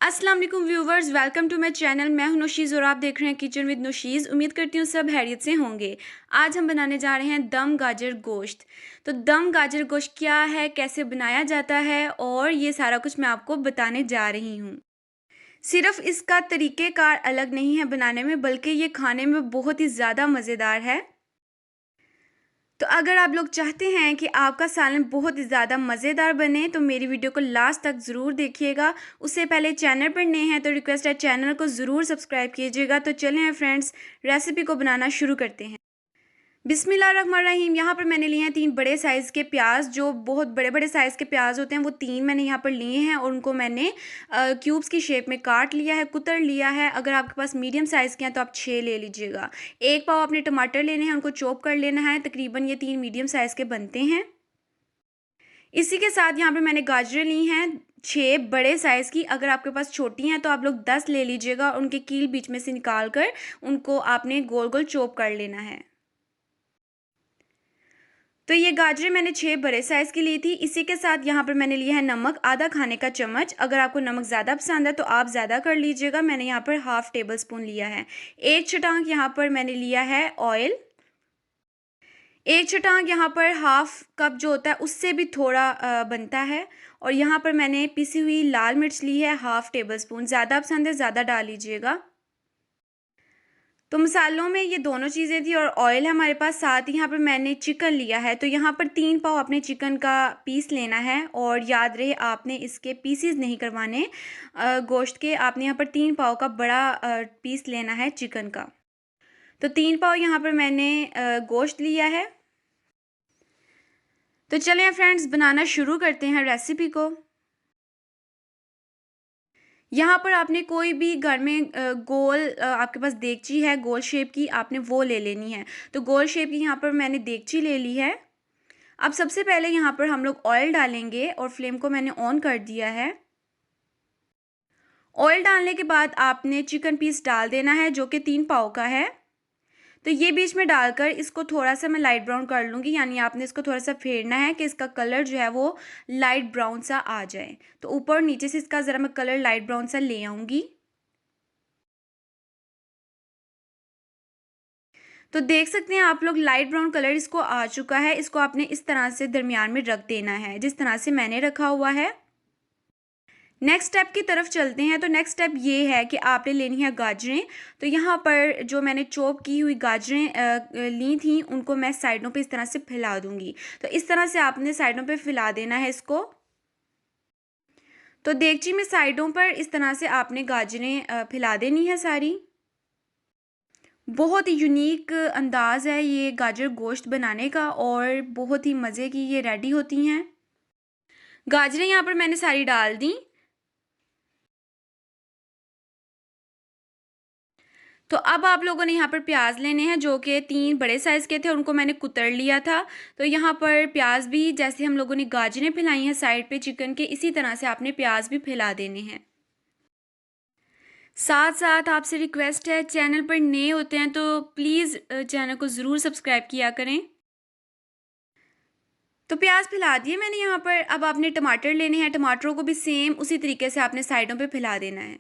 अस्सलाम वालेकुम viewers, welcome to my channel. मैं हूं नौशीज़ और आप देख रहे हैं किचन विद नौशीज़। उम्मीद करती हूँ सब खैरियत से होंगे। आज हम बनाने जा रहे हैं दम गाजर गोश्त। तो दम गाजर गोश्त क्या है, कैसे बनाया जाता है और ये सारा कुछ मैं आपको बताने जा रही हूँ। सिर्फ इसका तरीक़ेकार अलग नहीं है बनाने में, बल्कि ये खाने में बहुत ही ज़्यादा मज़ेदार है। तो अगर आप लोग चाहते हैं कि आपका सालन बहुत ही ज़्यादा मज़ेदार बने तो मेरी वीडियो को लास्ट तक ज़रूर देखिएगा। उससे पहले चैनल पर नए हैं तो रिक्वेस्ट है चैनल को ज़रूर सब्सक्राइब कीजिएगा। तो चलें फ्रेंड्स, रेसिपी को बनाना शुरू करते हैं। बिस्मिल्लाहिर्रहमानिर्रहीम। यहाँ पर मैंने लिए हैं 3 बड़े साइज़ के प्याज, जो बहुत बड़े-बड़े साइज़ के प्याज होते हैं वो 3 मैंने यहाँ पर लिए हैं और उनको मैंने क्यूब्स की शेप में काट लिया है, कुतर लिया है। अगर आपके पास मीडियम साइज़ के हैं तो आप 6 ले लीजिएगा। 1 पाव अपने टमाटर लेने हैं, उनको चॉप कर लेना है। तकरीबन ये 3 मीडियम साइज़ के बनते हैं। इसी के साथ यहाँ पे मैंने गाजरें ली हैं 6 बड़े साइज़ की। अगर आपके पास छोटी हैं तो आप लोग 10 ले लीजिएगा। उनके कील बीच में से निकाल कर उनको आपने गोल-गोल चॉप कर लेना है। तो ये गाजरें मैंने 6 बड़े साइज़ की ली थी। इसी के साथ यहाँ पर मैंने लिया है नमक, आधा खाने का चम्मच। अगर आपको नमक ज़्यादा पसंद है तो आप ज़्यादा कर लीजिएगा। मैंने यहाँ पर हाफ़ टेबल स्पून लिया है। 1 छटाक यहाँ पर मैंने लिया है ऑयल। 1 छटाक यहाँ पर हाफ़ कप जो होता है उससे भी थोड़ा बनता है। और यहाँ पर मैंने पिसी हुई लाल मिर्च ली है हाफ़ टेबल स्पून। ज़्यादा पसंद है ज़्यादा डाल लीजिएगा। तो मसालों में ये दोनों चीज़ें थी और ऑयल है हमारे पास। साथ ही यहाँ पर मैंने चिकन लिया है। तो यहाँ पर 3 पाव अपने चिकन का पीस लेना है और याद रहे आपने इसके पीसेस नहीं करवाने गोश्त के। आपने यहाँ पर 3 पाव का बड़ा पीस लेना है चिकन का। तो 3 पाव यहाँ पर मैंने गोश्त लिया है। तो चलें फ्रेंड्स, बनाना शुरू करते हैं रेसिपी को। यहाँ पर आपने कोई भी घर में गोल आपके पास देगची है गोल शेप की, आपने वो ले लेनी है। तो गोल शेप की यहाँ पर मैंने देगची ले ली है। अब सबसे पहले यहाँ पर हम लोग ऑयल डालेंगे और फ्लेम को मैंने ऑन कर दिया है। ऑयल डालने के बाद आपने चिकन पीस डाल देना है जो कि 3 पाव का है। तो ये बीच में डालकर इसको थोड़ा-सा मैं लाइट ब्राउन कर लूँगी, यानी आपने इसको थोड़ा-सा फेरना है कि इसका कलर जो है वो लाइट ब्राउन सा आ जाए। तो ऊपर और नीचे से इसका ज़रा मैं कलर लाइट ब्राउन सा ले आऊँगी। तो देख सकते हैं आप लोग लाइट ब्राउन कलर इसको आ चुका है। इसको आपने इस तरह से दरमियान में रख देना है, जिस तरह से मैंने रखा हुआ है। नेक्स्ट स्टेप की तरफ चलते हैं। तो नेक्स्ट स्टेप ये है कि आपने लेनी है गाजरें। तो यहाँ पर जो मैंने चॉप की हुई गाजरें ली थी उनको मैं साइडों पे इस तरह से फैला दूँगी। तो इस तरह से आपने साइडों पे फैला देना है इसको। तो देगची में साइडों पर इस तरह से आपने गाजरें फैला देनी है सारी। बहुत ही यूनिक अंदाज़ है ये गाजर गोश्त बनाने का और बहुत ही मज़े की ये रेडी होती हैं। गाजरें यहाँ पर मैंने सारी डाल दी। तो अब आप लोगों ने यहाँ पर प्याज लेने हैं जो कि 3 बड़े साइज़ के थे, उनको मैंने कुतर लिया था। तो यहाँ पर प्याज भी जैसे हम लोगों ने गाजरें फैलाई हैं साइड पे चिकन के, इसी तरह से आपने प्याज भी फैला देने हैं। साथ-साथ आपसे रिक्वेस्ट है, चैनल पर नए होते हैं तो प्लीज़ चैनल को ज़रूर सब्सक्राइब किया करें। तो प्याज फैला दिए मैंने यहाँ पर। अब आपने टमाटर लेने हैं, टमाटरों को भी सेम उसी तरीके से आपने साइडों पे फैला देना है।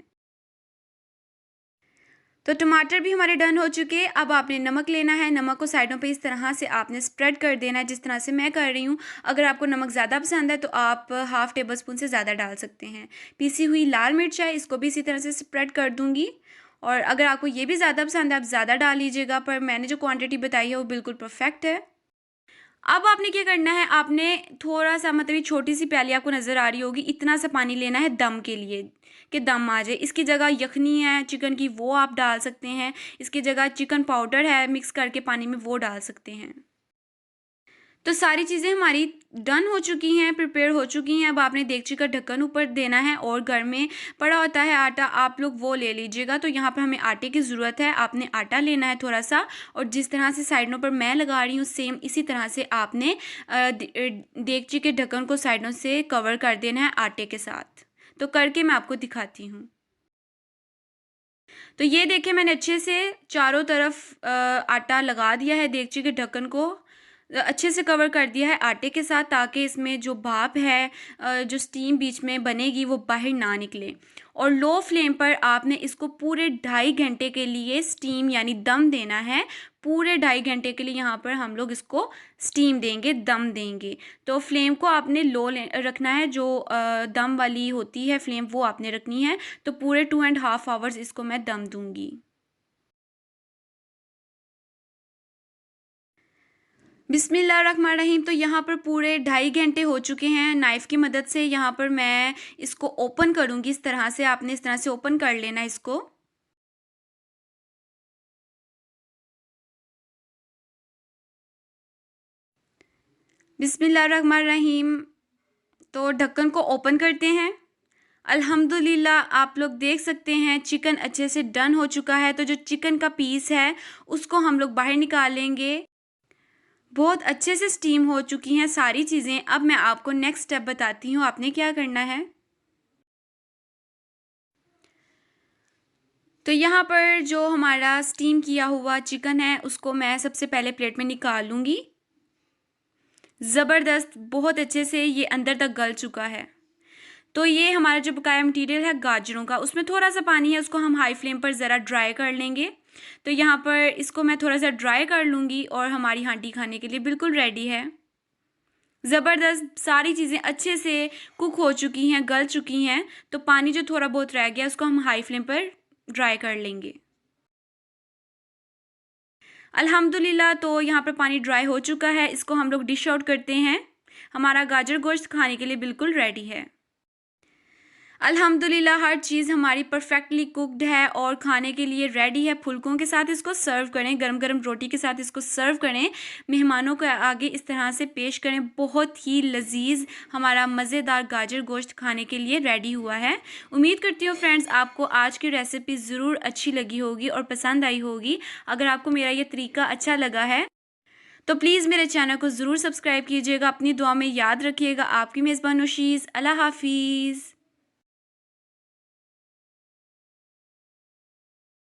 तो टमाटर भी हमारे डन हो चुके हैं। अब आपने नमक लेना है, नमक को साइडों पे इस तरह से आपने स्प्रेड कर देना है जिस तरह से मैं कर रही हूँ। अगर आपको नमक ज़्यादा पसंद है तो आप हाफ़ टेबल स्पून से ज़्यादा डाल सकते हैं। पीसी हुई लाल मिर्च है, इसको भी इसी तरह से स्प्रेड कर दूँगी। और अगर आपको ये भी ज़्यादा पसंद है आप ज़्यादा डाल लीजिएगा, पर मैंने जो क्वांटिटी बताई है वो बिल्कुल परफेक्ट है। अब आपने क्या करना है, आपने थोड़ा-सा मतलब ये छोटी-सी प्याली आपको नज़र आ रही होगी, इतना सा पानी लेना है दम के लिए, कि दम आ जाए। इसकी जगह यखनी है चिकन की वो आप डाल सकते हैं, इसकी जगह चिकन पाउडर है मिक्स करके पानी में वो डाल सकते हैं। तो सारी चीज़ें हमारी डन हो चुकी हैं, प्रिपेयर हो चुकी हैं। अब आपने देगची का ढक्कन ऊपर देना है और घर में पड़ा होता है आटा, आप लोग वो ले लीजिएगा। तो यहाँ पर हमें आटे की ज़रूरत है, आपने आटा लेना है थोड़ा-सा और जिस तरह से साइडों पर मैं लगा रही हूँ सेम इसी तरह से आपने देगची के ढक्कन को साइडों से कवर कर देना है आटे के साथ। तो करके मैं आपको दिखाती हूँ। तो ये देखिए मैंने अच्छे से चारों तरफ आटा लगा दिया है देगची के ढक्कन को। अच्छे से कवर कर दिया है आटे के साथ, ताकि इसमें जो भाप है, जो स्टीम बीच में बनेगी वो बाहर ना निकले। और लो फ्लेम पर आपने इसको पूरे 2.5 घंटे के लिए स्टीम यानी दम देना है। पूरे 2.5 घंटे के लिए यहाँ पर हम लोग इसको स्टीम देंगे, दम देंगे। तो फ्लेम को आपने लो रखना है, जो दम वाली होती है फ्लेम वो आपने रखनी है। तो पूरे 2.5 आवर्स इसको मैं दम दूंगी। बिस्मिल्लाहिर्रहमानिर्रहीम। तो यहाँ पर पूरे 2.5 घंटे हो चुके हैं। नाइफ़ की मदद से यहाँ पर मैं इसको ओपन करूँगी। इस तरह से आपने इस तरह से ओपन कर लेना इसको। बिस्मिल्लाहिर्रहमानिर्रहीम। तो ढक्कन को ओपन करते हैं। अल्हम्दुलिल्लाह, आप लोग देख सकते हैं चिकन अच्छे से डन हो चुका है। तो जो चिकन का पीस है उसको हम लोग बाहर निकाल लेंगे। बहुत अच्छे से स्टीम हो चुकी हैं सारी चीज़ें। अब मैं आपको नेक्स्ट स्टेप बताती हूँ आपने क्या करना है। तो यहाँ पर जो हमारा स्टीम किया हुआ चिकन है उसको मैं सबसे पहले प्लेट में निकाल लूँगी। ज़बरदस्त, बहुत अच्छे से ये अंदर तक गल चुका है। तो ये हमारा जो बकाया मटीरियल है गाजरों का, उसमें थोड़ा सा पानी है, उसको हम हाई फ्लेम पर ज़रा ड्राई कर लेंगे। तो यहाँ पर इसको मैं थोड़ा सा ड्राई कर लूँगी और हमारी हांडी खाने के लिए बिल्कुल रेडी है। ज़बरदस्त, सारी चीज़ें अच्छे से कुक हो चुकी हैं, गल चुकी हैं। तो पानी जो थोड़ा बहुत रह गया उसको हम हाई फ्लेम पर ड्राई कर लेंगे। अल्हम्दुलिल्लाह, तो यहाँ पर पानी ड्राई हो चुका है। इसको हम लोग डिश आउट करते हैं। हमारा गाजर गोश्त खाने के लिए बिल्कुल रेडी है। अल्हम्दुलिल्लाह, हर चीज़ हमारी परफेक्टली कुक्ड है और खाने के लिए रेडी है। फुल्कों के साथ इसको सर्व करें, गरम गरम रोटी के साथ इसको सर्व करें, मेहमानों के आगे इस तरह से पेश करें। बहुत ही लजीज हमारा मज़ेदार गाजर गोश्त खाने के लिए रेडी हुआ है। उम्मीद करती हूँ फ्रेंड्स आपको आज की रेसिपी ज़रूर अच्छी लगी होगी और पसंद आई होगी। अगर आपको मेरा ये तरीका अच्छा लगा है तो प्लीज़ मेरे चैनल को ज़रूर सब्सक्राइब कीजिएगा। अपनी दुआ में याद रखिएगा। आपकी मेज़बान नौशीज़। अल्लाह हाफिज़।